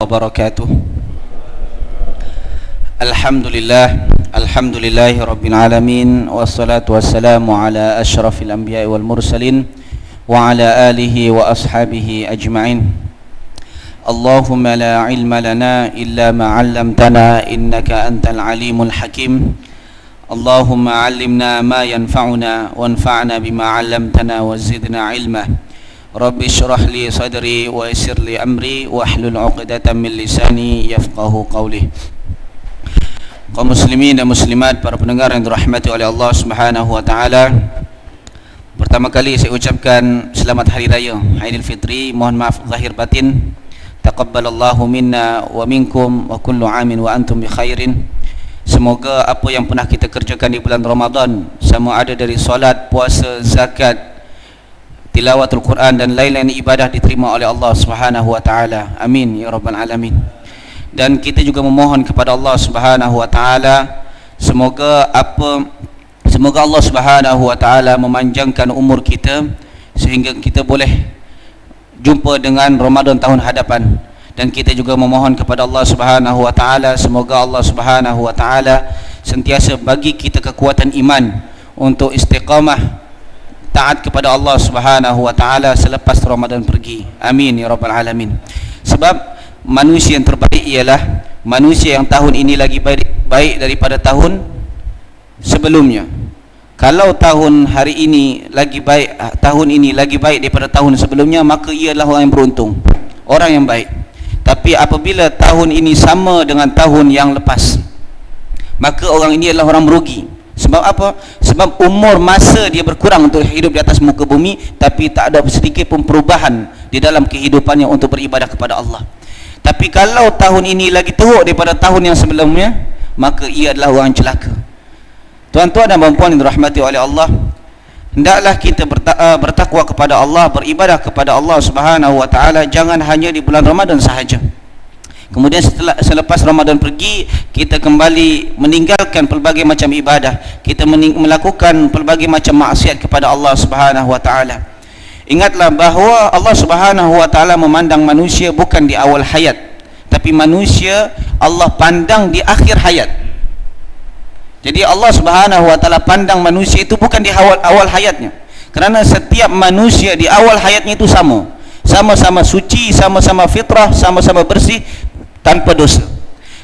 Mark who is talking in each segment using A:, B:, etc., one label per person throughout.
A: wabarakatuh. Alhamdulillahi rabbil alamin, wassalatu wassalamu ala asyrafil anbiya'i wal mursalin wa ala alihi wa ashabihi ajma'in. Allahumma la ilma lana illa ma 'allamtana innaka antal alimul hakim. Allahumma 'allimna ma yanfa'una wanfa'na bima 'allamtana wa zidna ilma. Rabbi syrah li sadri wa yassir li amri wahlul 'uqdatam min lisani yafqahu qawli. Kaum muslimin dan muslimat, para pendengar yang dirahmati oleh Allah Subhanahu wa taala. Pertama kali saya ucapkan selamat hari raya Aidil Fitri. Mohon maaf zahir batin. Taqabbalallahu minna wa minkum wa kullu amin wa antum bi khairin. Semoga apa yang pernah kita kerjakan di bulan Ramadan, sama ada dari solat, puasa, zakat, tilawatul Quran dan lain-lain ibadah, diterima oleh Allah Subhanahu wa taala. Amin ya rabbal alamin. Dan kita juga memohon kepada Allah Subhanahu wa taala semoga Allah Subhanahu wa taala memanjangkan umur kita sehingga kita boleh jumpa dengan Ramadan tahun hadapan. Dan kita juga memohon kepada Allah Subhanahu wa taala semoga Allah Subhanahu wa taala sentiasa bagi kita kekuatan iman untuk istiqamah taat kepada Allah Subhanahu wa taala selepas Ramadan pergi. Amin ya rabbal alamin. Sebab manusia yang terbaik ialah manusia yang tahun ini lagi baik daripada tahun sebelumnya. Kalau tahun ini lagi baik daripada tahun sebelumnya, maka ia adalah orang yang beruntung, orang yang baik. Tapi apabila tahun ini sama dengan tahun yang lepas, maka orang ini adalah orang merugi. Sebab apa? Sebab umur masa dia berkurang untuk hidup di atas muka bumi, tapi tak ada sedikit pun perubahan di dalam kehidupannya untuk beribadah kepada Allah. Tapi kalau tahun ini lagi teruk daripada tahun yang sebelumnya, maka ia adalah orang celaka. Tuan-tuan dan puan-puan yang dirahmati oleh Allah, hendaklah kita bertakwa kepada Allah, beribadah kepada Allah Subhanahu wa taala, jangan hanya di bulan Ramadan sahaja. Kemudian selepas Ramadan pergi, kita kembali meninggalkan pelbagai macam ibadah, kita melakukan pelbagai macam maksiat kepada Allah Subhanahu wa taala. Ingatlah bahawa Allah Subhanahu wa taala memandang manusia bukan di awal hayat, tapi manusia Allah pandang di akhir hayat. Jadi Allah Subhanahu wa taala pandang manusia itu bukan di awal hayatnya. Kerana setiap manusia di awal hayatnya itu sama-sama suci, sama-sama fitrah, sama-sama bersih, tanpa dosa.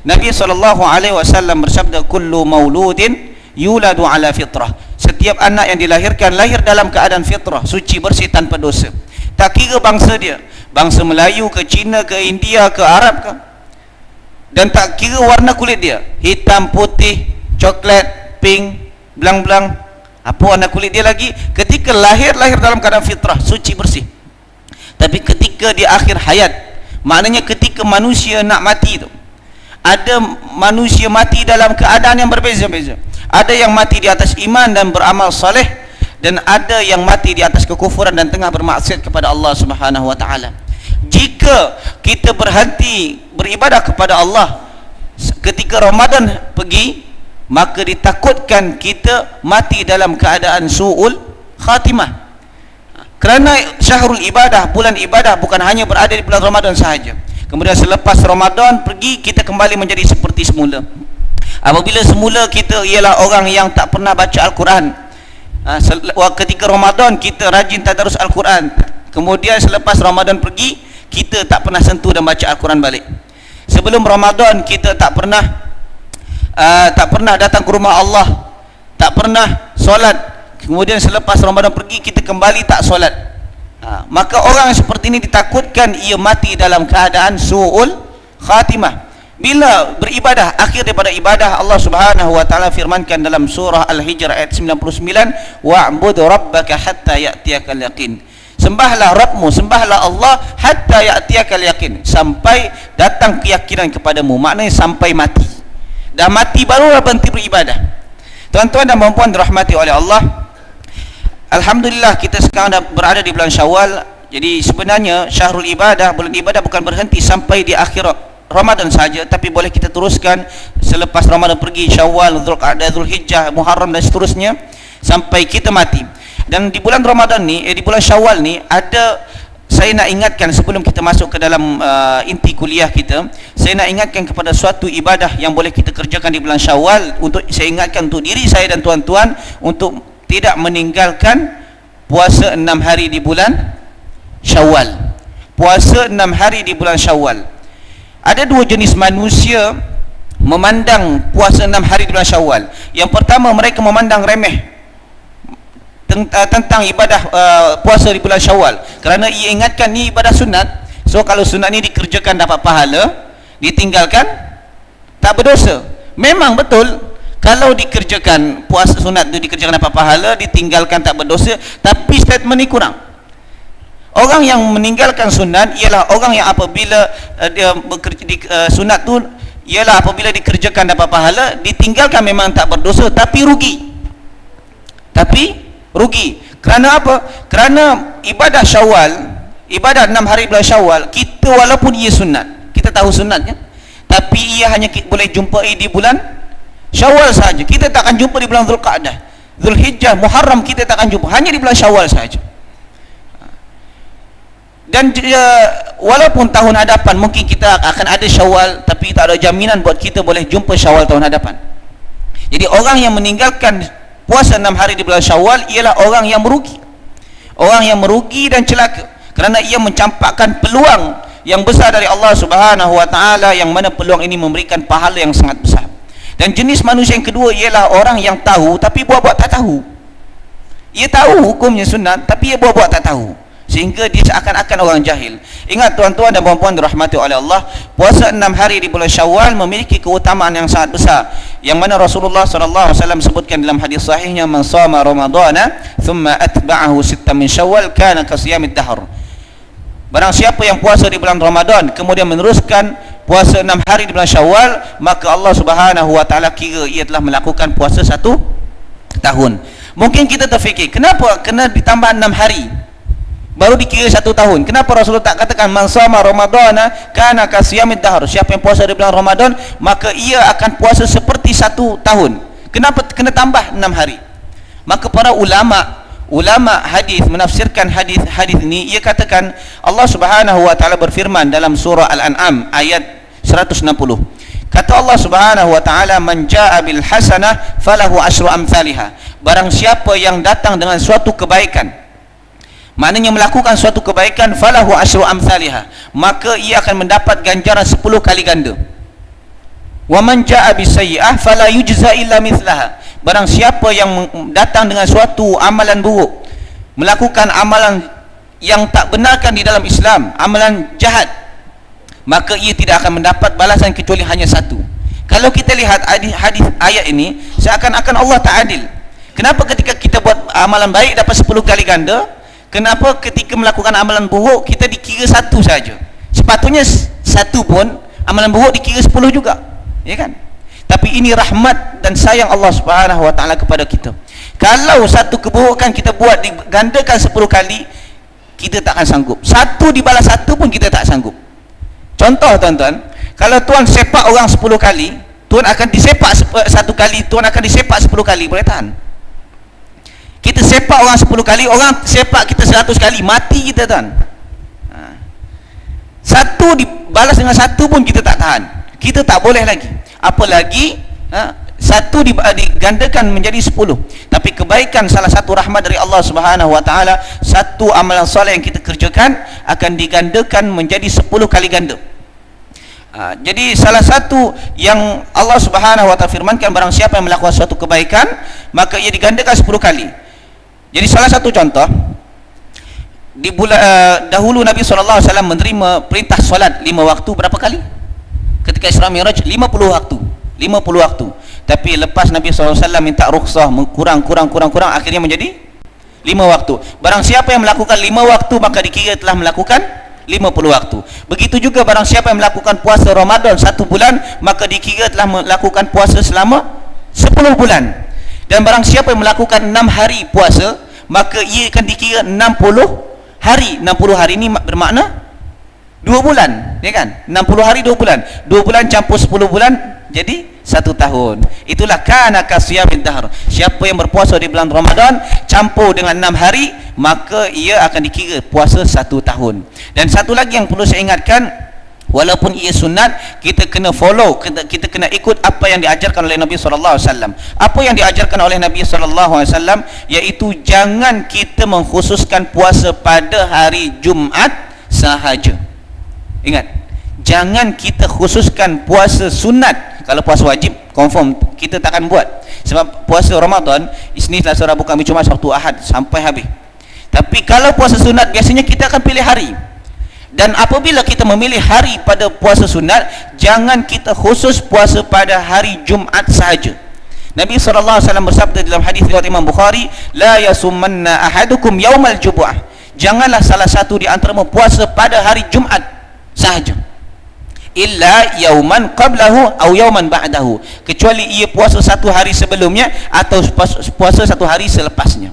A: Nabi SAW bersabda, kullu mauludin yuladu ala fitrah. Setiap anak yang dilahirkan lahir dalam keadaan fitrah, suci, bersih, tanpa dosa. Tak kira bangsa dia, bangsa Melayu ke, Cina ke, India ke, Arab ke, dan tak kira warna kulit dia, hitam, putih, coklat, pink, belang-belang, apa warna kulit dia lagi, ketika lahir dalam keadaan fitrah, suci, bersih. Tapi ketika di akhir hayat, maknanya ketika manusia nak mati tu, ada manusia mati dalam keadaan yang berbeza-beza. Ada yang mati di atas iman dan beramal saleh, dan ada yang mati di atas kekufuran dan tengah bermaksiat kepada Allah Subhanahu wa taala. Jika kita berhenti beribadah kepada Allah ketika Ramadan pergi, maka ditakutkan kita mati dalam keadaan su'ul khatimah. Kerana syahrul ibadah, bulan ibadah bukan hanya berada di bulan Ramadan sahaja. Kemudian selepas Ramadan pergi, kita kembali menjadi seperti semula. Apabila semula kita ialah orang yang tak pernah baca Al-Quran, ketika Ramadan kita rajin tadarus Al-Quran, kemudian selepas Ramadan pergi, kita tak pernah sentuh dan baca Al-Quran balik. Sebelum Ramadan kita tak pernah datang ke rumah Allah, tak pernah solat. Kemudian selepas Ramadan pergi, kita kembali tak solat. Maka orang seperti ini ditakutkan ia mati dalam keadaan su'ul khatimah. Bila beribadah, akhir daripada ibadah, Allah Subhanahu wa taala firmankan dalam surah Al-Hijr ayat 99, wa'bud rabbaka hatta ya'tiyakal yaqin. Sembahlah Rabbmu, sembahlah Allah hatta ya'tiyakal yaqin, sampai datang keyakinan kepadamu. Maknanya sampai mati. Dah mati barulah berhenti beribadah. Tuan-tuan dan puan-puan dirahmati oleh Allah, alhamdulillah kita sekarang dah berada di bulan Syawal. Jadi sebenarnya syahrul ibadah, bulan ibadah bukan berhenti sampai di akhir Ramadan saja, tapi boleh kita teruskan selepas Ramadan pergi, Syawal, Dzulqa'dah, Dzulhijjah, Muharram dan seterusnya sampai kita mati. Dan di bulan Ramadan ni, di bulan Syawal ni ada saya nak ingatkan sebelum kita masuk ke dalam inti kuliah kita, saya nak ingatkan kepada suatu ibadah yang boleh kita kerjakan di bulan Syawal. Untuk saya ingatkan untuk diri saya dan tuan-tuan untuk tidak meninggalkan puasa 6 hari di bulan Syawal. Puasa 6 hari di bulan Syawal. Ada dua jenis manusia memandang puasa 6 hari di bulan Syawal. Yang pertama, mereka memandang remeh tentang ibadah puasa di bulan Syawal, kerana ia ingatkan ni ibadah sunat. So kalau sunat ni dikerjakan dapat pahala, ditinggalkan tak berdosa. Memang betul, kalau dikerjakan puasa sunat tu dikerjakan dapat pahala, ditinggalkan tak berdosa. Tapi statement ni kurang. Orang yang meninggalkan sunat ialah orang yang apabila dia bekerja sunat tu ialah apabila dikerjakan dapat pahala, ditinggalkan memang tak berdosa, tapi rugi. Kerana apa? Kerana ibadah Syawal, ibadah 6 hari bulan Syawal, kita walaupun ia sunat, kita tahu sunatnya, tapi ia hanya boleh jumpai di bulan Syawal saja. Kita tak akan jumpa di bulan Zulqa'dah, Zulhijjah, Muharram, kita tak akan jumpa, hanya di bulan Syawal saja. Dan walaupun tahun hadapan mungkin kita akan ada Syawal, tapi tak ada jaminan buat kita boleh jumpa Syawal tahun hadapan. Jadi orang yang meninggalkan puasa 6 hari di bulan Syawal ialah orang yang merugi. Orang yang merugi dan celaka, kerana ia mencampakkan peluang yang besar dari Allah Subhanahu wa taala, yang mana peluang ini memberikan pahala yang sangat besar. Dan jenis manusia yang kedua ialah orang yang tahu tapi buat-buat tak tahu. Ia tahu hukumnya sunat tapi ia buat-buat tak tahu, sehingga dia seakan-akan orang jahil. Ingat tuan-tuan dan puan-puan dirahmati oleh Allah, puasa 6 hari di bulan Syawal memiliki keutamaan yang sangat besar, yang mana Rasulullah sallallahu alaihi wasallam sebutkan dalam hadis sahihnya, man shama ramadhana thumma atba'ahu sittan min Syawal kana kasiyamid dahr. Barang siapa yang puasa di bulan Ramadan kemudian meneruskan puasa 6 hari di bulan Syawal, maka Allah Subhanahu wa taala kira ia telah melakukan puasa 1 tahun. Mungkin kita terfikir, kenapa kena ditambah 6 hari baru dikira 1 tahun? Kenapa Rasulullah tak katakan man shama ramadhana kana kasiyamid dahr? Siapa yang puasa di bulan Ramadan maka ia akan puasa seperti 1 tahun. Kenapa kena tambah 6 hari? Maka para ulama hadis menafsirkan hadis ini, ia katakan Allah Subhanahu wa taala berfirman dalam surah Al-An'am ayat 160. Kata Allah Subhanahu wa taala, man jaa bil hasanah falahu asyru amsalha. Barang siapa yang datang dengan suatu kebaikan, maknanya melakukan suatu kebaikan, falahu asyru amsalha, maka ia akan mendapat ganjaran 10 kali ganda. Wa man jaa bisayyi'ah fala yujza illa mithlaha. Barang siapa yang datang dengan suatu amalan buruk, melakukan amalan yang tak benarkan di dalam Islam, amalan jahat, maka ia tidak akan mendapat balasan kecuali hanya 1. Kalau kita lihat hadis ayat ini, seakan-akan Allah tak adil. Kenapa ketika kita buat amalan baik dapat 10 kali ganda, kenapa ketika melakukan amalan buruk kita dikira 1 saja? Sepatutnya 1 pun amalan buruk dikira 10 juga, ya kan? Tapi ini rahmat dan sayang Allah Subhanahu wa taala kepada kita. Kalau satu keburukan kita buat digandakan 10 kali, kita tak akan sanggup. 1 dibalas 1 pun kita tak sanggup. Contoh tuan-tuan, kalau tuan sepak orang 10 kali, tuan akan disepak 1 kali, tuan akan disepak 10 kali, boleh tahan? Kita sepak orang 10 kali, orang sepak kita 100 kali, mati kita tuan. 1 dibalas dengan 1 pun kita tak tahan, kita tak boleh lagi, apalagi 1 digandakan menjadi 10. Tapi kebaikan, salah satu rahmat dari Allah Subhanahu wa taala, 1 amalan soleh yang kita kerjakan akan digandakan menjadi 10 kali ganda. Jadi salah satu yang Allah Subhanahu wa taala firmankan, barang siapa yang melakukan suatu kebaikan maka ia digandakan 10 kali. Jadi salah satu contoh, di dahulu Nabi SAW menerima perintah solat 5 waktu berapa kali? Ketika Isra Mi'raj 50 waktu. Tapi lepas Nabi SAW minta rukhsah, kurang, akhirnya menjadi 5 waktu. Barang siapa yang melakukan 5 waktu maka dikira telah melakukan 50 waktu. Begitu juga barang siapa yang melakukan puasa Ramadan 1 bulan, maka dikira telah melakukan puasa selama 10 bulan. Dan barang siapa yang melakukan 6 hari puasa, maka ia akan dikira 60 hari. 60 hari ini bermakna 2 bulan, ya kan? 60 hari 2 bulan. 2 bulan campur 10 bulan jadi 1 tahun. Itulah kana kasiyamid dahr. Siapa yang berpuasa di bulan Ramadan campur dengan 6 hari, maka ia akan dikira puasa 1 tahun. Dan satu lagi yang perlu saya ingatkan, walaupun ia sunat, kita kena follow, kita kena ikut apa yang diajarkan oleh Nabi SAW. Apa yang diajarkan oleh Nabi SAW, iaitu jangan kita mengkhususkan puasa pada hari Jumaat sahaja. Ingat, jangan kita khususkan puasa sunat. Kalau puasa wajib, confirm kita takkan buat. Sebab puasa Ramadan, Isnin, Selasa, Rabu, Khamis, Jumaat, Sabtu, Ahad sampai habis. Tapi kalau puasa sunat, biasanya kita akan pilih hari. Dan apabila kita memilih hari pada puasa sunat, jangan kita khusus puasa pada hari Jumaat sahaja. Nabi SAW bersabda dalam hadis riwayat Imam Bukhari, la yasummanna ahadukum yaumal jumu'ah. Janganlah salah satu di antaramu puasa pada hari Jumaat sahaja, illa yauman qablahu atau yauman ba'dahu, kecuali ia puasa satu hari sebelumnya atau puasa satu hari selepasnya.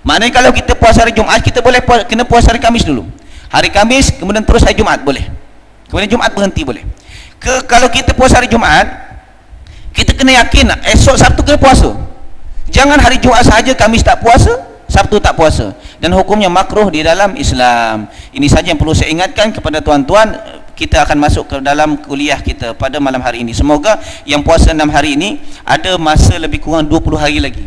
A: Maknanya kalau kita puasa hari Jumaat, kita boleh kena puasa hari Khamis dulu. Hari Khamis, kemudian terus hari Jumaat boleh. Kemudian Jumaat berhenti boleh. Kalau kita puasa hari Jumaat, kita kena yakin esok Sabtu kena puasa. Jangan hari Jumaat sahaja, Khamis tak puasa, Sabtu tak puasa. Dan hukumnya makruh di dalam Islam. Ini saja yang perlu saya ingatkan kepada tuan-tuan. Kita akan masuk ke dalam kuliah kita pada malam hari ini. Semoga yang puasa 6 hari ini ada masa lebih kurang 20 hari lagi.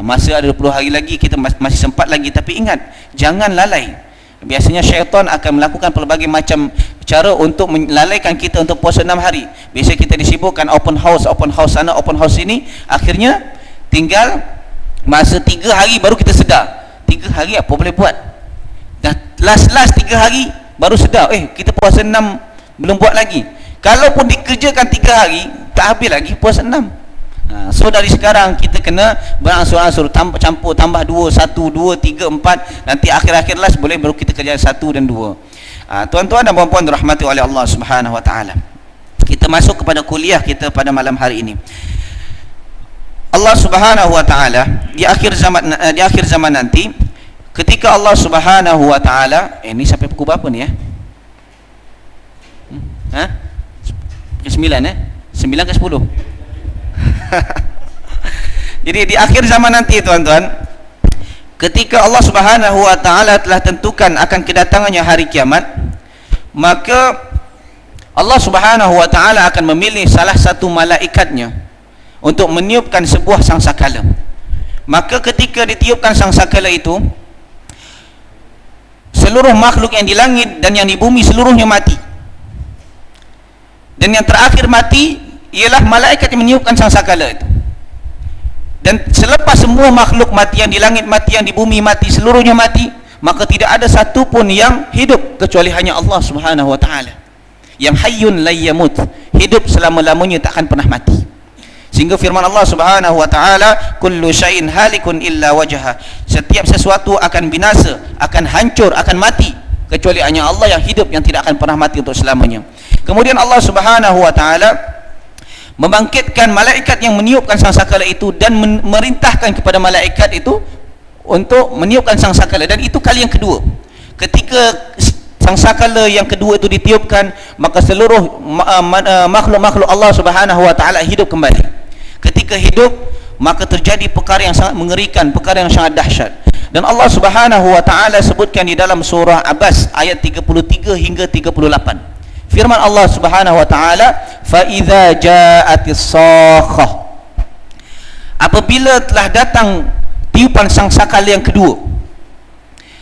A: Masa ada 20 hari lagi, kita masih sempat lagi. Tapi ingat, jangan lalai. Biasanya syaitan akan melakukan pelbagai macam cara untuk melalaikan kita untuk puasa 6 hari. Biasa kita disibukkan open house sana, open house sini. Akhirnya tinggal masa 3 hari baru kita sedar. 3 hari apa boleh buat? Dah last 3 hari baru sedar, kita puasa 6 belum buat lagi. Kalaupun dikerjakan 3 hari, tak habis lagi puasa 6. So dari sekarang kita kena beransur-ansur, campur tambah 2, 1, 2, 3, 4, nanti akhir-akhir last boleh baru kita kerja 1 dan 2. Tuan-tuan dan puan-puan dirahmati oleh Allah Subhanahu wa taala. Kita masuk kepada kuliah kita pada malam hari ini. Allah Subhanahu wa taala di akhir zaman nanti, ketika Allah Subhanahu wa taala, ini sampai pukul berapa ni ya? 9 9 ke 10? Jadi di akhir zaman nanti tuan-tuan, ketika Allah Subhanahu wa taala telah tentukan akan kedatangannya hari kiamat, maka Allah Subhanahu wa taala akan memilih salah satu malaikatnya untuk meniupkan sebuah sangkakala. Maka ketika ditiupkan sangkakala itu, seluruh makhluk yang di langit dan yang di bumi seluruhnya mati. Dan yang terakhir mati ialah malaikat yang meniupkan sangkakala itu. Dan selepas semua makhluk mati, yang di langit mati, yang di bumi mati, seluruhnya mati, maka tidak ada satu pun yang hidup kecuali hanya Allah Subhanahu wa taala. Yang hayyun la yamut, hidup selama-lamanya, tak akan pernah mati. Sehingga firman Allah Subhanahu wa taala, kullu syai'in halikun illa wajha, setiap sesuatu akan binasa, akan hancur, akan mati, kecuali hanya Allah yang hidup, yang tidak akan pernah mati untuk selamanya. Kemudian Allah Subhanahu wa taala membangkitkan malaikat yang meniupkan sangkakala itu dan merintahkan kepada malaikat itu untuk meniupkan sangkakala. Dan itu kali yang kedua. Ketika sangkakala yang kedua itu ditiupkan, maka seluruh makhluk-makhluk Allah Subhanahu wa taala hidup kembali. Ketika hidup, maka terjadi perkara yang sangat mengerikan, perkara yang sangat dahsyat. Dan Allah Subhanahu wa taala sebutkan di dalam surah Abbas ayat 33 hingga 38. Firman Allah Subhanahu wa taala, fa idza ja'atis sakhah, apabila telah datang tiupan sangkakala yang kedua,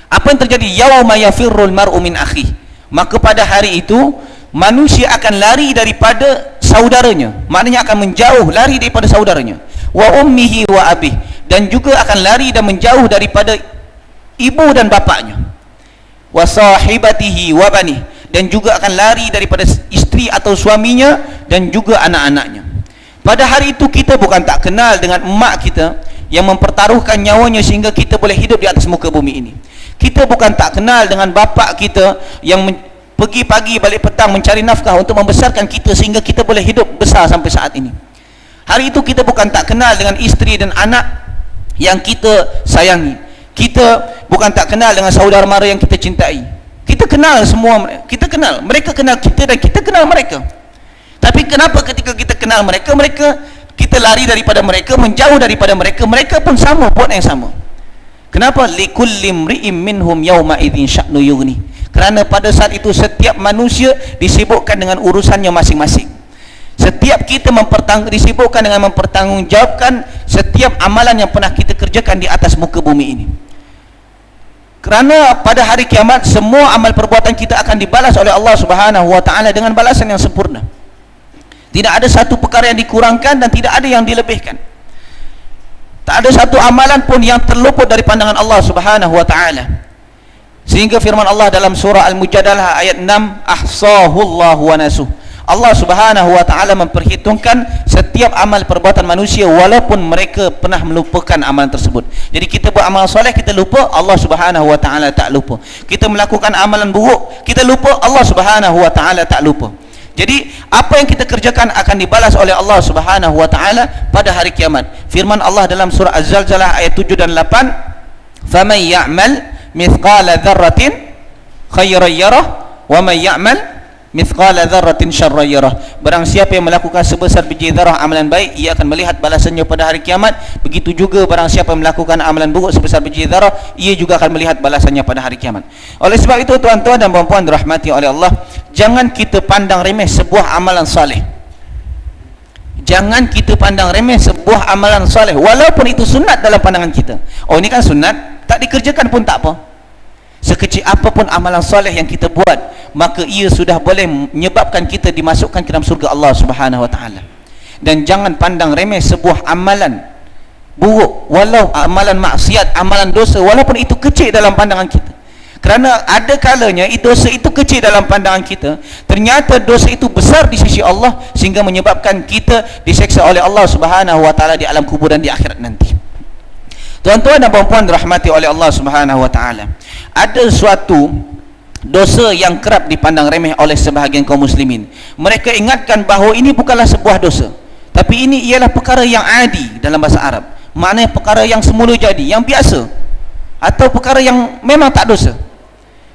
A: apa yang terjadi? Yauma yafirrul mar'u min akhi, maka pada hari itu manusia akan lari daripada saudaranya, maknanya akan menjauh, lari daripada saudaranya, wa ummihi wa abih, dan juga akan lari dan menjauh daripada ibu dan bapaknya, wa sahibatihi wa bani, dan juga akan lari daripada isteri atau suaminya dan juga anak-anaknya. Pada hari itu kita bukan tak kenal dengan emak kita yang mempertaruhkan nyawanya sehingga kita boleh hidup di atas muka bumi ini. Kita bukan tak kenal dengan bapa kita yang pergi pagi balik petang mencari nafkah untuk membesarkan kita sehingga kita boleh hidup besar sampai saat ini. Hari itu kita bukan tak kenal dengan isteri dan anak yang kita sayangi. Kita bukan tak kenal dengan saudara mara yang kita cintai. Kita kenal semua, kita kenal, mereka kenal kita dan kita kenal mereka. Tapi kenapa ketika kita kenal mereka, kita lari daripada mereka, menjauh daripada mereka, mereka pun sama buat yang sama. Kenapa? Likulli imri'in minhum yawma idzin sya'nu yughni. Kerana pada saat itu setiap manusia disibukkan dengan urusannya masing-masing. Setiap kita disibukkan dengan mempertanggungjawabkan setiap amalan yang pernah kita kerjakan di atas muka bumi ini. Kerana pada hari kiamat semua amal perbuatan kita akan dibalas oleh Allah Subhanahu wa taala dengan balasan yang sempurna. Tidak ada satu perkara yang dikurangkan dan tidak ada yang dilebihkan. Tak ada satu amalan pun yang terluput dari pandangan Allah Subhanahu wa taala. Sehingga firman Allah dalam surah Al-Mujadalah ayat 6, ahsahullahu wa nasuh. Allah Subhanahu wa taala memperhitungkan setiap amal perbuatan manusia walaupun mereka pernah melupakan amalan tersebut. Jadi kita buat amal soleh, kita lupa, Allah Subhanahu wa taala tak lupa. Kita melakukan amalan buruk, kita lupa, Allah Subhanahu wa taala tak lupa. Jadi apa yang kita kerjakan akan dibalas oleh Allah Subhanahu wa taala pada hari kiamat. Firman Allah dalam surah Az-Zalzalah ayat 7 dan 8, "Faman ya'mal mithqala dzarratin khairan yarah wa man ya'mal mithqala dzarratin syarran yarah." Barang siapa yang melakukan sebesar biji zarah amalan baik, ia akan melihat balasannya pada hari kiamat. Begitu juga barang siapa yang melakukan amalan buruk sebesar biji zarah, ia juga akan melihat balasannya pada hari kiamat. Oleh sebab itu tuan-tuan dan puan-puan dirahmati oleh Allah, jangan kita pandang remeh sebuah amalan saleh. Jangan kita pandang remeh sebuah amalan saleh walaupun itu sunat dalam pandangan kita. Oh, ini kan sunat, tak dikerjakan pun tak apa. Sekecil apapun amalan soleh yang kita buat, maka ia sudah boleh menyebabkan kita dimasukkan ke dalam surga Allah Subhanahu wa taala. Dan jangan pandang remeh sebuah amalan buruk, walau amalan maksiat, amalan dosa, walaupun itu kecil dalam pandangan kita. Kerana ada kalanya dosa itu kecil dalam pandangan kita, ternyata dosa itu besar di sisi Allah sehingga menyebabkan kita diseksa oleh Allah Subhanahu wa taala di alam kubur dan di akhirat nanti. Tuan-tuan dan puan-puan dirahmati oleh Allah Subhanahu wa taala, ada suatu dosa yang kerap dipandang remeh oleh sebahagian kaum muslimin. Mereka ingatkan bahawa ini bukanlah sebuah dosa, tapi ini ialah perkara yang adi dalam bahasa Arab. Maknanya perkara yang semula jadi, yang biasa, atau perkara yang memang tak dosa.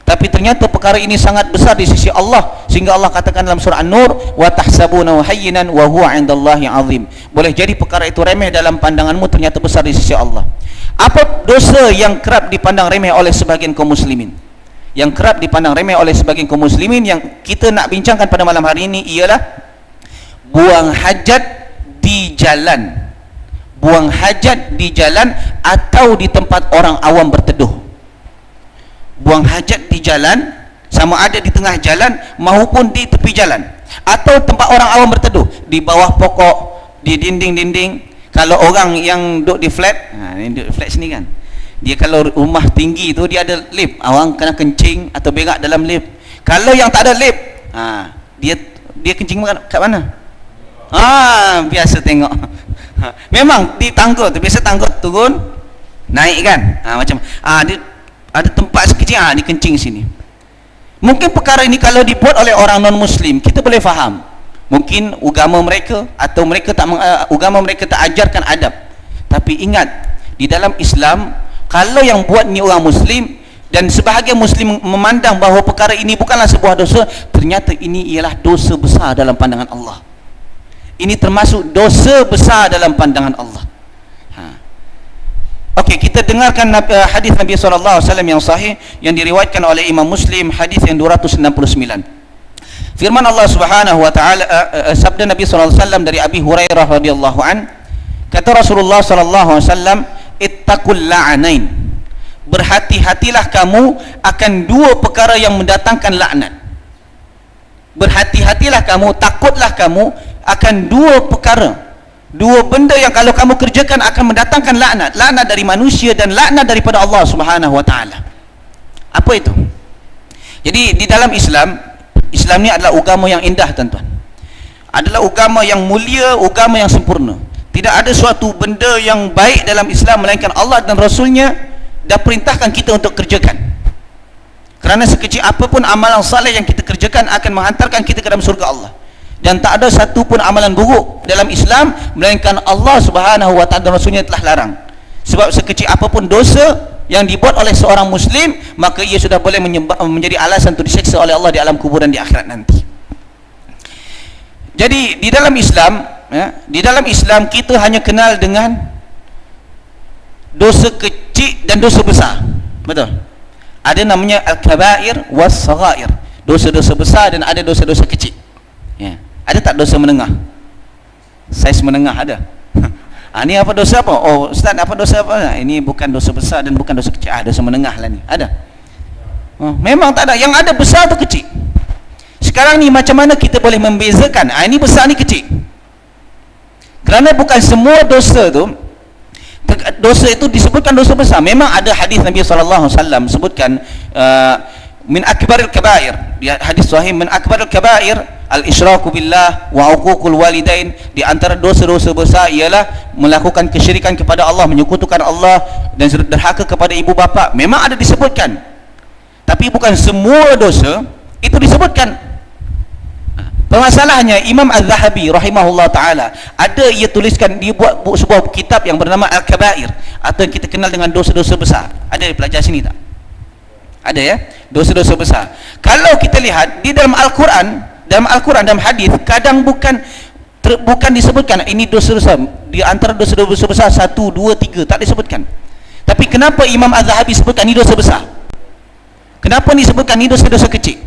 A: Tapi ternyata perkara ini sangat besar di sisi Allah, sehingga Allah katakan dalam surah An-Nur, wa tahsabunahu hayyinan wa huwa 'indallahi 'azim. Boleh jadi perkara itu remeh dalam pandanganmu, ternyata besar di sisi Allah. Apa dosa yang kerap dipandang remeh oleh sebagian kaum muslimin? Yang kerap dipandang remeh oleh sebagian kaum muslimin yang kita nak bincangkan pada malam hari ini ialah buang hajat di jalan. Buang hajat di jalan atau di tempat orang awam berteduh. Buang hajat di jalan, sama ada di tengah jalan maupun di tepi jalan, atau tempat orang awam berteduh, di bawah pokok, di dinding-dinding. Kalau orang yang duduk di flat, ini duduk di flat sini kan, dia kalau rumah tinggi tu dia ada lift, orang kena kencing atau berak dalam lift. Kalau yang tak ada lift, dia kencing kat mana? Biasa tengok. Memang di tangga tu, biasa tangga turun naik kan, macam dia ada tempat sekecil, dia kencing sini. Mungkin perkara ini kalau dibuat oleh orang non muslim, kita boleh faham. Mungkin agama mereka atau agama mereka tak ajarkan adab. Tapi ingat, di dalam Islam, kalau yang buat ni orang muslim dan sebahagian muslim memandang bahawa perkara ini bukanlah sebuah dosa, ternyata ini ialah dosa besar dalam pandangan Allah. Ini termasuk dosa besar dalam pandangan Allah. Okey, kita dengarkan hadis Nabi SAW yang sahih yang diriwayatkan oleh Imam Muslim, hadis yang 269. Firman Allah Subhanahu wa taala, sabda Nabi sallallahu alaihi wasallam dari Abi Hurairah radhiyallahu an, kata Rasulullah sallallahu alaihi wasallam, ittaqul la'anain. Berhati-hatilah kamu akan dua perkara yang mendatangkan laknat. Berhati-hatilah kamu, takutlah kamu akan dua perkara, dua benda yang kalau kamu kerjakan akan mendatangkan laknat. Laknat dari manusia dan laknat daripada Allah Subhanahu wa taala. Apa itu? Jadi di dalam Islam ni adalah agama yang indah, tuan-tuan. Adalah agama yang mulia, agama yang sempurna. Tidak ada suatu benda yang baik dalam Islam melainkan Allah dan Rasulnya dah perintahkan kita untuk kerjakan. Kerana sekecil apapun amalan saleh yang kita kerjakan akan menghantarkan kita ke dalam surga Allah. Dan tak ada satu pun amalan buruk dalam Islam melainkan Allah Subhanahu wa taala dan Rasulnya telah larang. Sebab sekecil apapun dosa yang dibuat oleh seorang muslim, maka ia sudah boleh menjadi alasan untuk diseksa oleh Allah di alam kubur dan di akhirat nanti. Jadi di dalam Islam, ya, di dalam Islam kita hanya kenal dengan dosa kecil dan dosa besar. Betul? Ada namanya al-kabair was-saghair. Dosa-dosa besar dan ada dosa-dosa kecil. Ya. Ada tak dosa menengah? Saiz menengah ada. Ini apa dosa apa? Oh, Ustaz, apa dosa apa? Ini bukan dosa besar dan bukan dosa kecil. Dosa menengah lah ni. Ada? Memang tak ada. Yang ada besar atau kecil. Sekarang ni macam mana kita boleh membezakan ini besar ni kecil? Kerana bukan semua dosa itu disebutkan dosa besar. Memang ada hadis Nabi SAW sebutkan min akbaril kabair, hadis sahih, min akbaril kabair al-isyraku billah wa uququl walidain. Di antara dosa-dosa besar ialah melakukan kesyirikan kepada Allah, menyekutukan Allah dan derhaka kepada ibu bapa. Memang ada disebutkan, tapi bukan semua dosa itu disebutkan. Permasalahannya Imam Az-Zahabi rahimahullah ta'ala, ada ia tuliskan, dia buat sebuah kitab yang bernama Al-Kabair, atau yang kita kenal dengan dosa-dosa besar. Ada pelajar sini tak? Ada ya? Dosa-dosa besar. Kalau kita lihat di dalam Al-Quran, dalam hadis, kadang bukan disebutkan ini dosa-dosa. Di antara dosa-dosa besar 1, 2, 3 tak disebutkan. Tapi kenapa Imam Az-Zahabi sebutkan ini dosa besar? Kenapa disebutkan ini dosa-dosa kecil?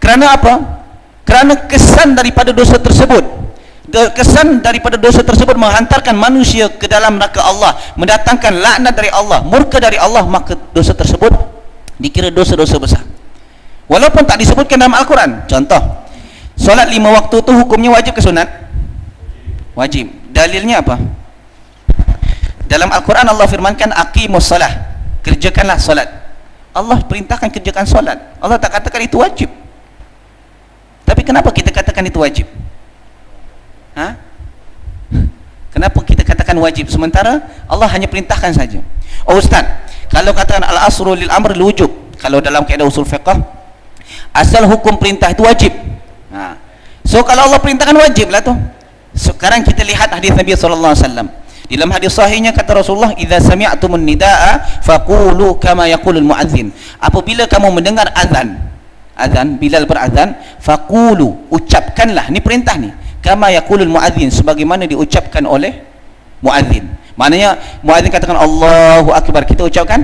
A: Kerana apa? Kerana kesan daripada dosa tersebut menghantarkan manusia ke dalam neraka Allah, mendatangkan laknat dari Allah, murka dari Allah, maka dosa tersebut dikira dosa-dosa besar walaupun tak disebutkan dalam Al-Quran. Contoh, solat 5 waktu tu hukumnya wajib ke sunat? Wajib. Dalilnya apa? Dalam Al-Quran Allah firmankan aqimus salah, kerjakanlah solat. Allah perintahkan kerjakan solat. Allah tak katakan itu wajib. Tapi kenapa kita katakan itu wajib? Kenapa kita katakan wajib sementara Allah hanya perintahkan saja? Oh Ustaz, kalau katakan al-asru lil amr lil wujub, kalau dalam kaedah usul fiqh asal hukum perintah itu wajib. So kalau Allah perintahkan wajib lah tu. Sekarang kita lihat hadis Nabi SAW. Di dalam hadis sahihnya kata Rasulullah, idza sami'tumun nidaa faqulu kama yaqulul muadzin. Apabila kamu mendengar azan, Bilal berazan, faqulu, ucapkanlah, ni perintah ni, kama yaqulul muadzin, sebagaimana diucapkan oleh muadzin. Maknanya muadzin katakan Allahu akbar, kita ucapkan